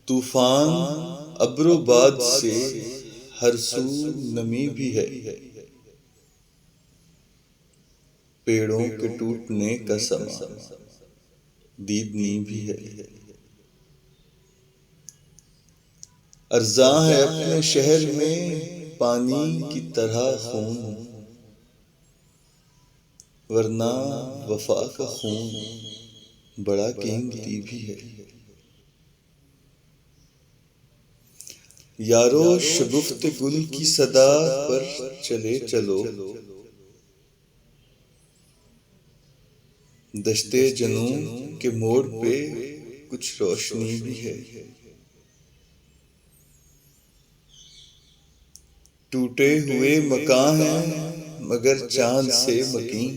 طوفان ابر و باد سے ہر سو نمی بھی ہے، پیڑوں کے ٹوٹنے کا سما دیدنی بھی ہے۔ ارزاں ہے اپنے شہر میں پانی کی طرح خون، ورنہ وفا کا خون بڑا قیمتی بھی ہے۔ یارو شگفت گل کی صدا پر چلے چلو، دشتے جنوں کے موڑ پہ کچھ روشنی بھی ہے۔ ٹوٹے ہوئے مکان ہیں مگر چاند سے مکین،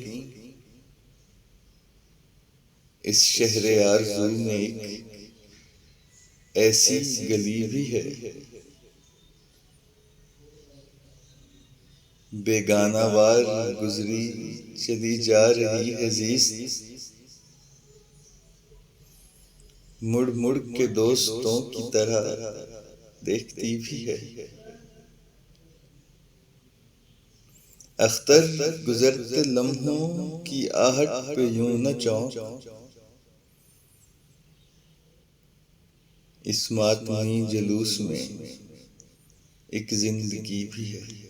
اس شہر آرزو میں ایک ایسی گلی بھی ہے۔ بیگانہ وار گزری چلی جا رہی ہے زیست، مڑ مڑ کے دوستوں کی طرح دیکھتی بھی ہے۔ اختر گزرتے لمحوں کی آہٹ پہ یوں نہ چونک، اس ماتمی جلوس میں ایک زندگی بھی ہے۔